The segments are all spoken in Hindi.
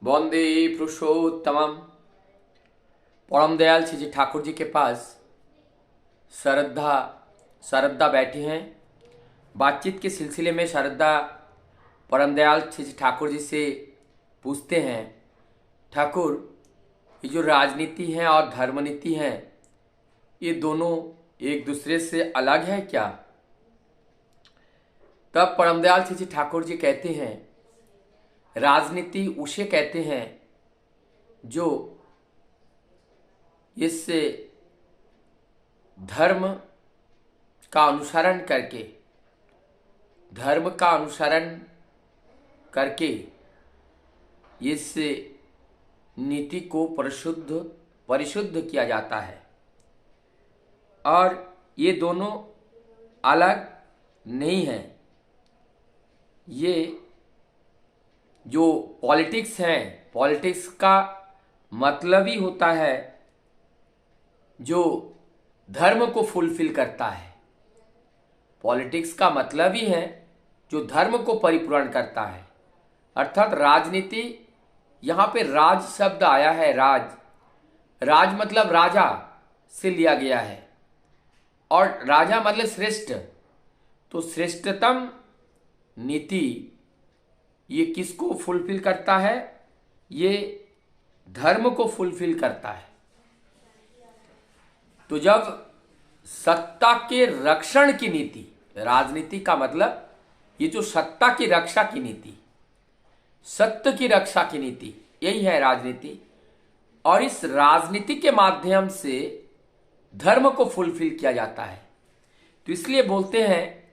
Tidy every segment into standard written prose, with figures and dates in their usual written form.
वंदे पुरुषोत्तमम। परम दयाल श्री जी ठाकुर जी के पास श्रद्धा श्रद्धा बैठे हैं। बातचीत के सिलसिले में श्रद्धा परम दयाल श्री जी ठाकुर जी से पूछते हैं, ठाकुर, ये जो राजनीति है और धर्मनीति है, ये दोनों एक दूसरे से अलग है क्या? तब परम दयाल श्री जी ठाकुर जी कहते हैं, राजनीति उसे कहते हैं जो इससे धर्म का अनुसरण करके इससे नीति को परिशुद्ध किया जाता है। और ये दोनों अलग नहीं हैं। ये जो पॉलिटिक्स है, पॉलिटिक्स का मतलब ही होता है जो धर्म को फुलफिल करता है। पॉलिटिक्स का मतलब ही है जो धर्म को परिपूर्ण करता है। अर्थात राजनीति, यहाँ पे राज शब्द आया है। राज मतलब राजा से लिया गया है और राजा मतलब श्रेष्ठ। तो श्रेष्ठतम नीति ये किसको फुलफिल करता है? ये धर्म को फुलफिल करता है। तो जब सत्ता के रक्षण की नीति, राजनीति का मतलब ये जो सत्ता की रक्षा की नीति, सत्य की रक्षा की नीति, यही है राजनीति। और इस राजनीति के माध्यम से धर्म को फुलफिल किया जाता है। तो इसलिए बोलते हैं,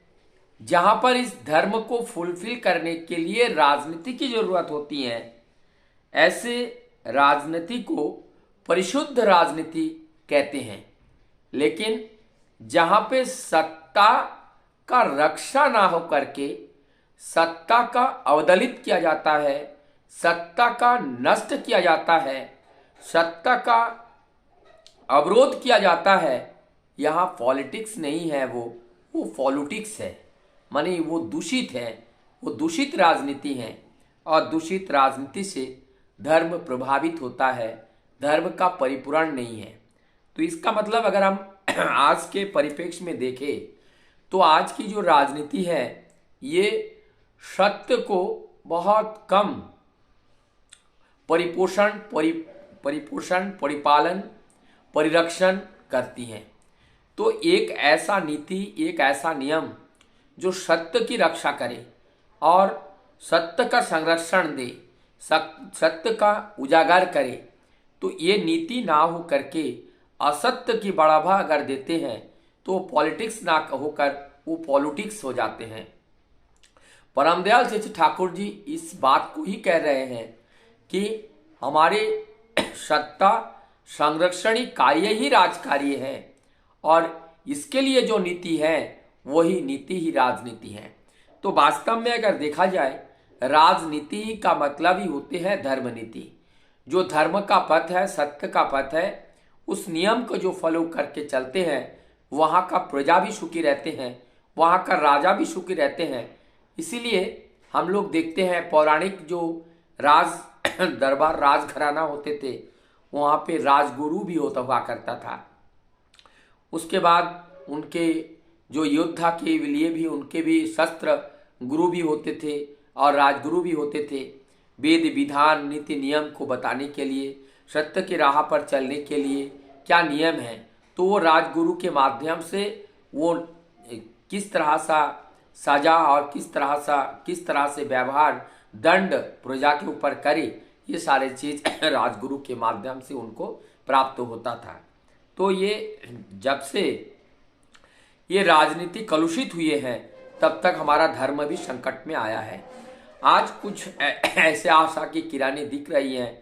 जहां पर इस धर्म को फुलफिल करने के लिए राजनीति की जरूरत होती है, ऐसे राजनीति को परिशुद्ध राजनीति कहते हैं। लेकिन जहां पे सत्ता का रक्षा ना हो करके सत्ता का अवदलित किया जाता है, सत्ता का नष्ट किया जाता है, सत्ता का अवरोध किया जाता है, यहां पॉलिटिक्स नहीं है, वो पॉलिटिक्स है। माने वो दूषित है, वो दूषित राजनीति है। और दूषित राजनीति से धर्म प्रभावित होता है, धर्म का परिपूर्ण नहीं है। तो इसका मतलब अगर हम आज के परिप्रेक्ष्य में देखें तो आज की जो राजनीति है ये सत्य को बहुत कम परिपोषण, परिपालन, परिरक्षण करती है। तो एक ऐसा नीति, एक ऐसा नियम जो सत्य की रक्षा करे और सत्य का संरक्षण दे, सत्य का उजागर करे, तो ये नीति ना हो करके असत्य की बढ़ावा अगर देते हैं तो पॉलिटिक्स ना होकर वो पॉलिटिक्स हो जाते हैं। परम दयाल श्री ठाकुर जी इस बात को ही कह रहे हैं कि हमारे सत्ता संरक्षणी कार्य ही राजकार्य है और इसके लिए जो नीति है वही नीति ही राजनीति है। तो वास्तव में अगर देखा जाए, राजनीति का मतलब ही होते हैं धर्म नीति। जो धर्म का पथ है, सत्य का पथ है, उस नियम को जो फॉलो करके चलते हैं, वहाँ का प्रजा भी सुखी रहते हैं, वहाँ का राजा भी सुखी रहते हैं। इसीलिए हम लोग देखते हैं पौराणिक जो राज दरबार, राजघराना होते थे, वहाँ पे राजगुरु भी होता हुआ करता था। उसके बाद उनके जो योद्धा के लिए भी उनके भी शस्त्र गुरु भी होते थे और राजगुरु भी होते थे। वेद विधान नीति नियम को बताने के लिए, सत्य की राह पर चलने के लिए क्या नियम है, तो वो राजगुरु के माध्यम से वो किस तरह सा सजा और किस तरह से व्यवहार, दंड प्रजा के ऊपर करे, ये सारे चीज राजगुरु के माध्यम से उनको प्राप्त होता था। तो ये जब से ये राजनीति कलुषित हुए हैं तब तक हमारा धर्म भी संकट में आया है। आज कुछ ऐसे आशा की किरणें दिख रही हैं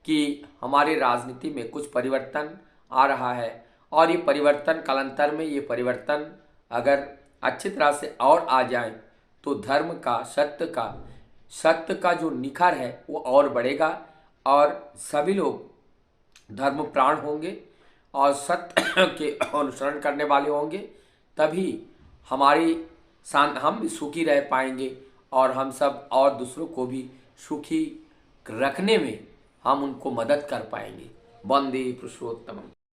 कि हमारे राजनीति में कुछ परिवर्तन आ रहा है और ये परिवर्तन कालांतर में, ये परिवर्तन अगर अच्छी तरह से और आ जाए तो धर्म का, सत्य का जो निखार है वो और बढ़ेगा और सभी लोग धर्म प्राण होंगे और सत्य के अनुसरण करने वाले होंगे। तभी हम भी सुखी रह पाएंगे और हम सब और दूसरों को भी सुखी रखने में हम उनको मदद कर पाएंगे। वंदे पुरुषोत्तम।